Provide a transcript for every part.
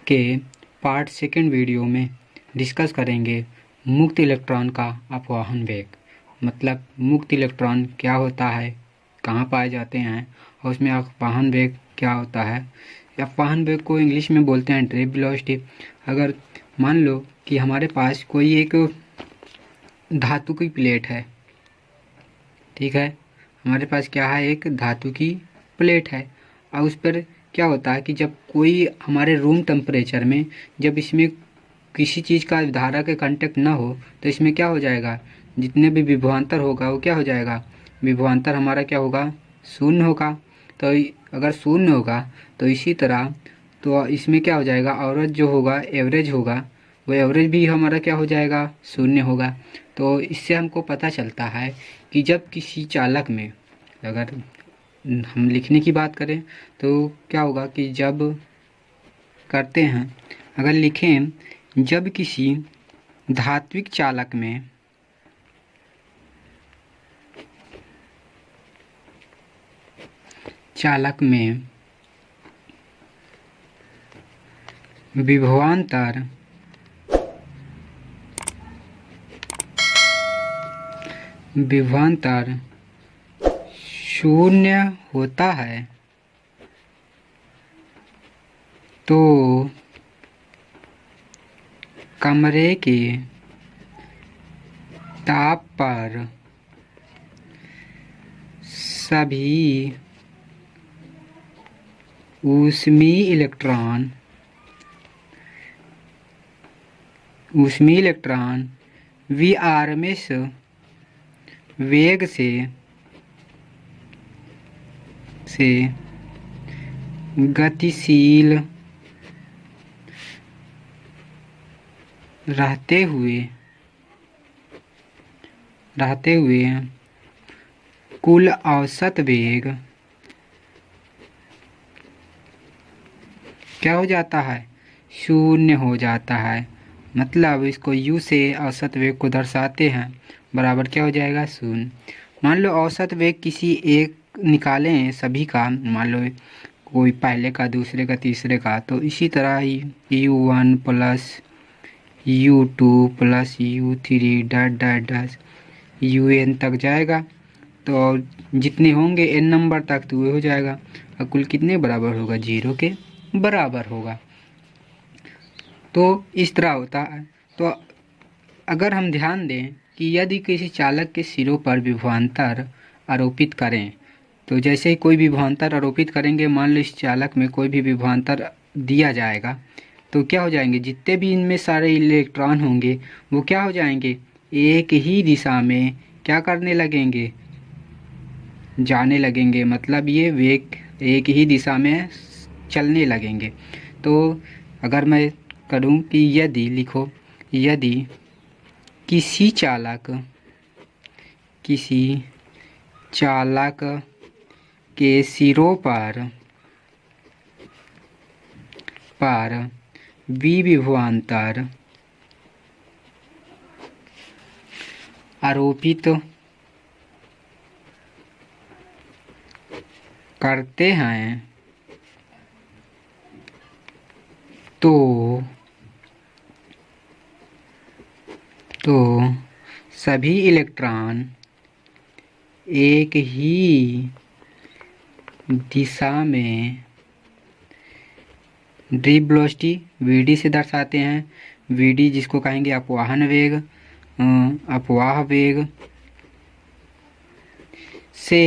के part second video में discuss करेंगे मुक्त इलेक्ट्रॉन का अपवाहन वेग। मतलब मुक्त इलेक्ट्रॉन क्या होता है, कहाँ पाए जाते हैं और उसमें अपवाहन वेग क्या होता है। अपवाहन वेग को इंग्लिश में बोलते हैं ड्रिप वेलोसिटी। अगर मान लो कि हमारे पास कोई एक धातु की प्लेट है, ठीक है, हमारे पास क्या है, एक धातु की प्लेट है और उस पर क्या होता है कि जब कोई हमारे रूम टेम्परेचर में जब इसमें किसी चीज़ का धारा के कांटेक्ट ना हो तो इसमें क्या हो जाएगा, जितने भी विभवांतर होगा वो क्या हो जाएगा, विभवांतर हमारा क्या होगा, शून्य होगा। तो अगर शून्य होगा तो इसी तरह तो इसमें क्या हो जाएगा, औसत जो होगा, एवरेज होगा, वो एवरेज भी हमारा क्या हो जाएगा, शून्य होगा। तो इससे हमको पता चलता है कि जब किसी चालक में, अगर हम लिखने की बात करें तो क्या होगा कि जब करते हैं, अगर लिखें, जब किसी धात्विक चालक में विभवांतर शून्य होता है तो कमरे के ताप पर सभी ऊष्मीय इलेक्ट्रॉन Vrms वेग से गतिशील रहते हुए कुल औसत वेग क्या हो जाता है, शून्य हो जाता है। मतलब इसको U से औसत वेग को दर्शाते हैं, बराबर क्या हो जाएगा, शून्य। मान लो औसत वेग किसी एक निकालें सभी का, मान लो कोई पहले का, दूसरे का, तीसरे का, तो इसी तरह ही U1 plus U2 plus U3 that that dash UN तक जाएगा। तो जितने होंगे n नंबर तक तो वो हो जाएगा और कुल कितने बराबर होगा, 0 के बराबर होगा। तो इस तरह होता है। तो अगर हम ध्यान दें कि यदि किसी चालक के सिरों पर विभवांतर आरोपित करें, तो जैसे ही कोई विभवांतर आरोपित करेंगे, मान लो इस चालक में कोई भी विभवांतर दिया जाएगा, तो क्या हो जाएंगे, जितने भी इनमें सारे इलेक्ट्रॉन होंगे वो क्या हो जाएंगे, एक ही दिशा में क्या करने लगेंगे, जाने लगेंगे। मतलब ये वेग एक ही दिशा में चलने लगेंगे। तो अगर मैं करूं कि यदि लिखो, यदि किसी चालक के सिरों पर विभवांतर आरोपित करते हैं तो सभी इलेक्ट्रॉन एक ही दिशा में ड्रिप वेलोसिटी Vd से दर्शाते हैं। Vd जिसको कहेंगे अपवाहन वेग, अपवाह वेग से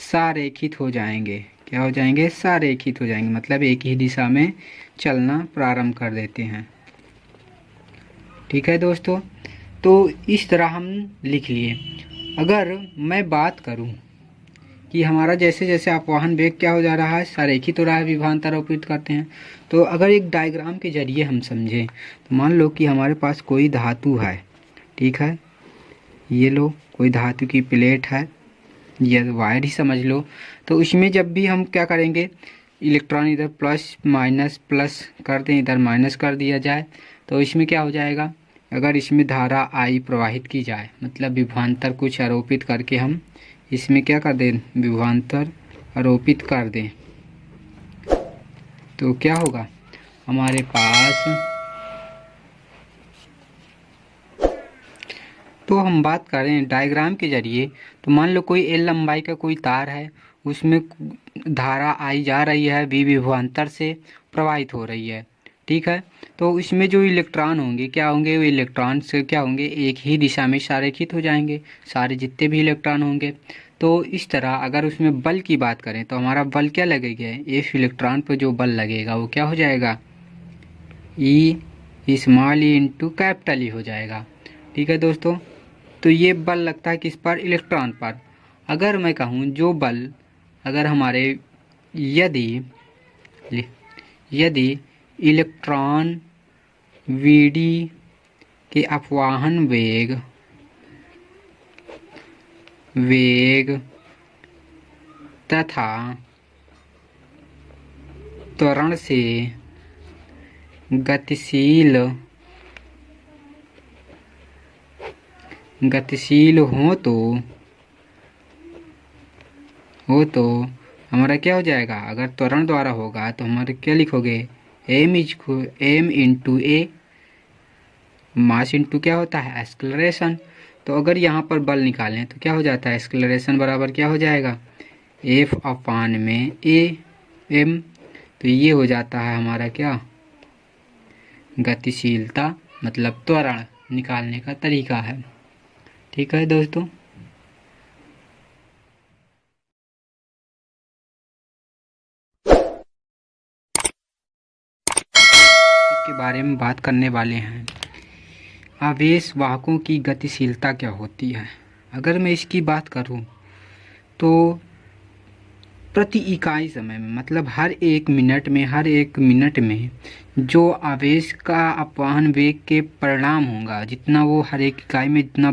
सारेखित हो जाएंगे। क्या हो जाएंगे, सारेखित हो जाएंगे, मतलब एक ही दिशा में चलना प्रारंभ कर देते हैं। ठीक है दोस्तों, तो इस तरह हम लिख लिए। अगर मैं बात करूं कि हमारा जैसे जैसे अपवाहन वेग क्या हो जा रहा है, सारेखित हो रहा है, विभवांतर आरोपित करते हैं। तो अगर एक डायग्राम के जरिए हम समझें, तो मान लो कि हमारे पास कोई धातु है, ठीक है, ये लो कोई धातु की प्लेट है, या वायर ही समझ लो। तो उसमें जब भी हम क्या करेंगे, इलेक्ट्रॉन इधर प्लस कर दें, इधर माइनस कर दिया जाए, तो इसमें क्या हो जाएगा, अगर इसमें धारा I प्रवाहित की जाए, मतलब विभवांतर कुछ आरोपित करके हम इसमें क्या कर दें, विभवांतर आरोपित कर दें, तो क्या होगा हमारे पास, तो हम बात करें डायग्राम के जरिए, तो मान लो कोई एल लंबाई का कोई तार है, उसमें धारा आई जा रही है, बी विभवांतर से प्रवाहित हो रही है, ठीक है। तो इसमें जो इलेक्ट्रॉन होंगे क्या होंगे, वो इलेक्ट्रॉन से क्या होंगे, एक ही दिशा में संरेखित हो जाएंगे, सारे जितने भी इलेक्ट्रॉन होंगे। तो इस तरह अगर उसमें बल की बात करें तो हमारा बल क्या लगेगा, इस इलेक्ट्रॉन पर जो बल लगेगा वो क्या हो जाएगा, E small E into capital E हो जाएगा, ठीक है दोस्तों। तो ये बल लगता है किस पर, इलेक्ट्रॉन पर। अगर मैं कहूँ जो बल, अगर हमारे यदि यदि इलेक्ट्रॉन वीडी के अपवाहन वेग तथा त्वरण से गतिशील हो तो हमारा क्या हो जाएगा, अगर त्वरण द्वारा होगा तो हमारे क्या लिखोगे, एम इंटू ए, मास इंटू क्या होता है, एक्सेलरेशन। तो अगर यहाँ पर बल निकालें तो क्या हो जाता है, एक्सेलरेशन बराबर क्या हो जाएगा, एफ अपान में ए एम। तो ये हो जाता है हमारा क्या, गतिशीलता, मतलब त्वरण निकालने का तरीका है, ठीक है दोस्तों। के बारे में बात करने वाले हैं, आवेश वाहकों की गतिशीलता क्या होती है। अगर मैं इसकी बात करूं तो प्रति इकाई समय में, मतलब हर एक मिनट में जो आवेश का अपवहन वेग के परिणाम होगा, जितना वो हर एक इकाई में जितना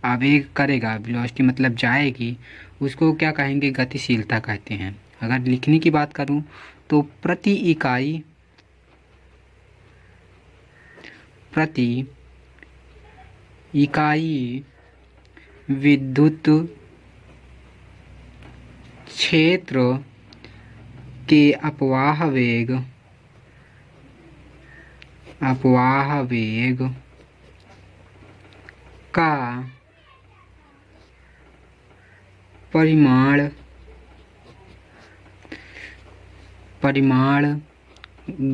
आवेग करेगा, वेलोसिटी मतलब जाएगी, उसको क्या कहेंगे, गतिशीलता कहते हैं। अगर लिखने की बात करूं तो प्रति इकाई विद्युत क्षेत्र के अपवाह वेग का परिमाण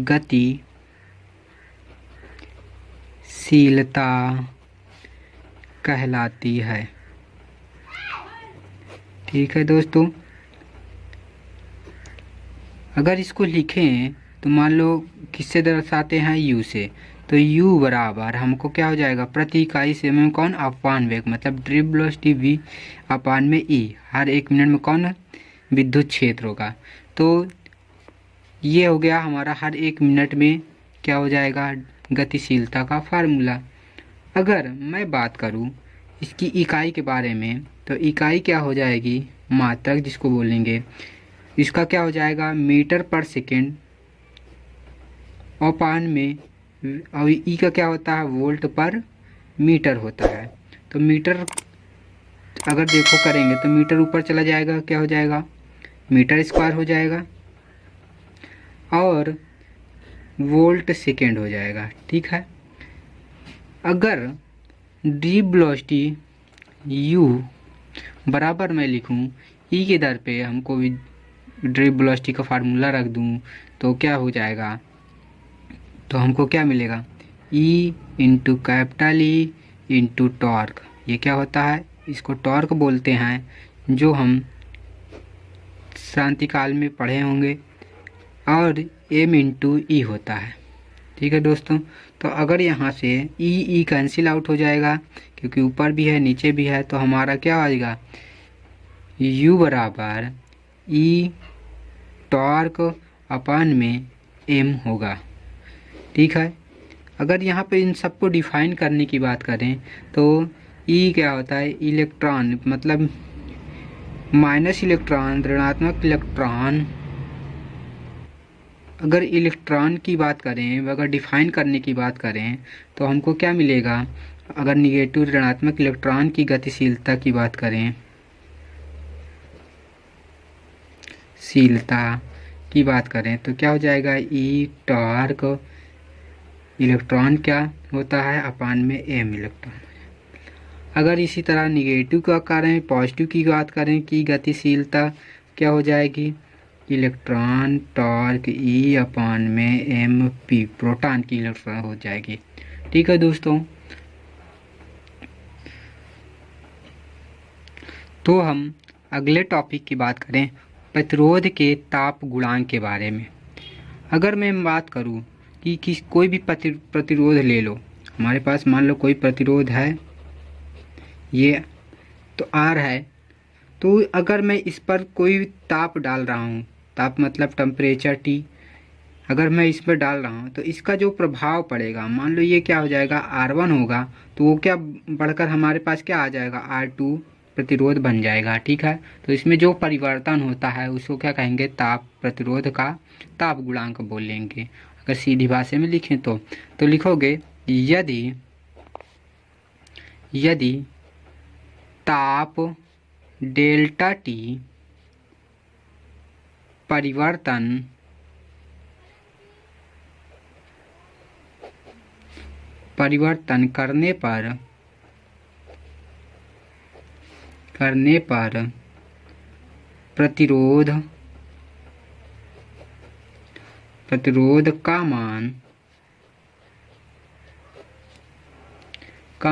गतिशीलता कहलाती है, ठीक है दोस्तों। अगर इसको लिखें तो मान लो किससे दर्शाते हैं, यू से, तो u बराबर हमको क्या हो जाएगा, प्रति इकाई समय में कौन, अपवाहन वेग, मतलब ड्रिप वेलोसिटी v अपान में e, हर एक मिनट में कौन, विद्युत क्षेत्र होगा। तो ये हो गया हमारा हर एक मिनट में क्या हो जाएगा, गतिशीलता का फार्मूला। अगर मैं बात करूं इसकी इकाई के बारे में, तो इकाई क्या हो जाएगी, मात्रक जिसको बोलेंगे, इसका क्या हो जाएगा, मीटर पर सेकेंड अपान में, और ई का क्या होता है, वोल्ट पर मीटर होता है। तो मीटर अगर देखो करेंगे तो मीटर ऊपर चला जाएगा, क्या हो जाएगा, मीटर स्क्वायर हो जाएगा, और वोल्ट सेकेंड हो जाएगा, ठीक है। अगर ड्रिप वेलोसिटी u बराबर मैं लिखूं ई के दर पे, हमको ड्रिप वेलोसिटी का फार्मूला रख दूं तो क्या हो जाएगा, तो हमको क्या मिलेगा, E into capital E into torque. ये क्या होता है, इसको टॉर्क बोलते हैं, जो हम क्रांतिकाल में पढ़े होंगे, और m इंटू ई होता है, ठीक है दोस्तों। तो अगर यहाँ से ई कैंसिल आउट हो जाएगा, क्योंकि ऊपर भी है नीचे भी है, तो हमारा क्या आएगा, u बराबर ई टॉर्क अपान में m होगा, ठीक है। अगर यहाँ पे इन सबको डिफाइन करने की बात करें तो E क्या होता है, इलेक्ट्रॉन, मतलब माइनस इलेक्ट्रॉन, ऋणात्मक इलेक्ट्रॉन। अगर इलेक्ट्रॉन की बात करें, अगर डिफाइन करने की बात करें तो हमको क्या मिलेगा, अगर निगेटिव ऋणात्मक इलेक्ट्रॉन की गतिशीलता की बात करें, की बात करें तो क्या हो जाएगा, ई टॉर्क इलेक्ट्रॉन क्या होता है अपान में एम इलेक्ट्रॉन। अगर इसी तरह निगेटिव का करें, पॉजिटिव की बात करें कि गतिशीलता क्या हो जाएगी, इलेक्ट्रॉन टॉर्क ई अपान में एम पी, प्रोटॉन की इलेक्ट्रॉन हो जाएगी। ठीक है दोस्तों, तो हम अगले टॉपिक की बात करें प्रतिरोध के ताप गुणांक के बारे में। अगर मैं बात करूं कि कोई भी प्रतिरोध ले लो, हमारे पास मान लो कोई प्रतिरोध है ये तो आर है, तो अगर मैं इस पर कोई ताप डाल रहा हूँ, ताप मतलब टेम्परेचर टी, अगर मैं इस पर डाल रहा हूँ तो इसका जो प्रभाव पड़ेगा, मान लो ये क्या हो जाएगा R1 होगा, तो वो क्या बढ़कर हमारे पास क्या आ जाएगा R2 प्रतिरोध बन जाएगा। ठीक है, तो इसमें जो परिवर्तन होता है उसको क्या कहेंगे, ताप प्रतिरोध का ताप गुणांक बोलेंगे। अगर सीधी भाषा में लिखें तो लिखोगे यदि ताप डेल्टा टी परिवर्तन करने पर प्रतिरोध का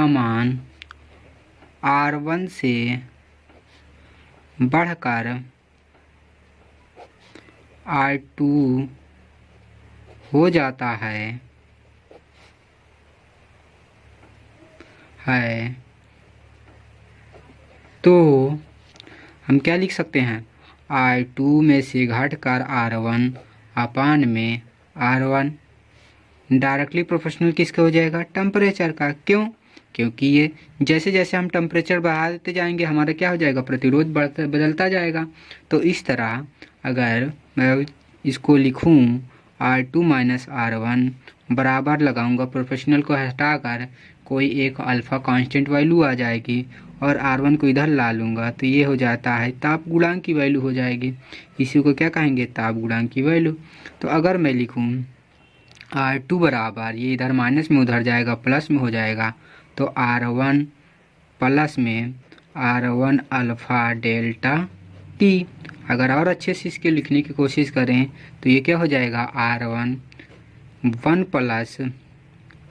मान R1 से बढ़कर R2 हो जाता है तो हम क्या लिख सकते हैं, R2 में से घटकर R1 अपान में R1 डायरेक्टली प्रोपोर्शनल किसका हो जाएगा, टेम्परेचर का। क्यों, क्योंकि ये जैसे जैसे हम टेम्परेचर बढ़ाते जाएंगे हमारा क्या हो जाएगा, प्रतिरोध बदलता जाएगा। तो इस तरह अगर मैं इसको लिखूं R2 माइनस R1 बराबर लगाऊंगा, प्रोपोर्शनल को हटाकर कोई एक अल्फ़ा कांस्टेंट वैल्यू आ जाएगी और R1 को इधर ला लूँगा तो ये हो जाता है ताप गुणांक की वैल्यू हो जाएगी। इसी को क्या कहेंगे, ताप गुणांक की वैल्यू। तो अगर मैं लिखूँ R2 बराबर, ये इधर माइनस में उधर जाएगा प्लस में हो जाएगा, तो R1 प्लस में R1 अल्फ़ा डेल्टा टी। अगर और अच्छे से इसके लिखने की कोशिश करें तो ये क्या हो जाएगा, R1 1 plus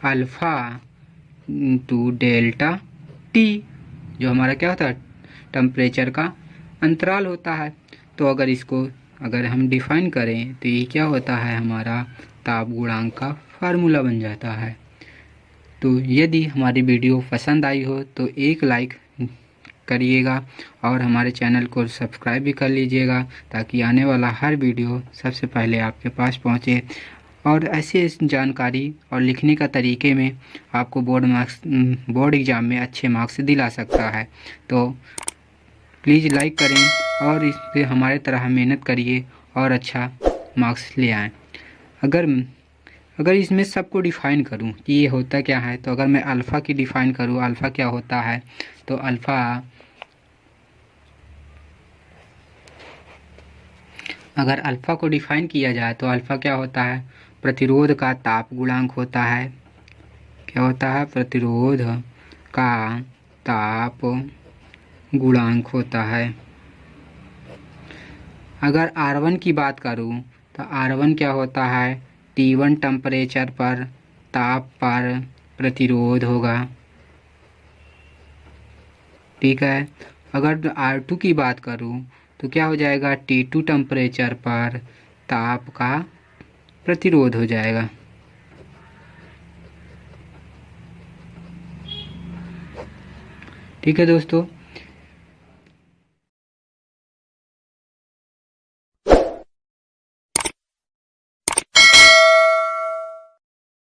alpha into delta T, जो हमारा क्या होता है, टेम्परेचर का अंतराल होता है। तो अगर हम डिफाइन करें तो ये क्या होता है, हमारा ताप गुणांक का फार्मूला बन जाता है। तो यदि हमारी वीडियो पसंद आई हो तो एक लाइक करिएगा और हमारे चैनल को सब्सक्राइब भी कर लीजिएगा ताकि आने वाला हर वीडियो सबसे पहले आपके पास पहुंचे। और ऐसे जानकारी और लिखने का तरीके में आपको बोर्ड एग्ज़ाम में अच्छे मार्क्स दिला सकता है। तो प्लीज़ लाइक करें और इस पर हमारे तरह मेहनत करिए और अच्छा मार्क्स ले आएँ। अगर इसमें सबको डिफ़ाइन करूं कि ये होता क्या है, तो अगर मैं अल्फ़ा की डिफ़ाइन करूं, अल्फ़ा क्या होता है, तो अगर अल्फ़ा को डिफ़ाइन किया जाए तो अल्फ़ा क्या होता है, प्रतिरोध का ताप गुणांक होता है। क्या होता है, प्रतिरोध का ताप गुणांक होता है। अगर R1 की बात करूं तो R1 क्या होता है, T1 टेम्परेचर पर ताप पर प्रतिरोध होगा। ठीक है, अगर R2 की बात करूं तो क्या हो जाएगा, T2 टेम्परेचर पर ताप का प्रतिरोध हो जाएगा। ठीक है दोस्तों।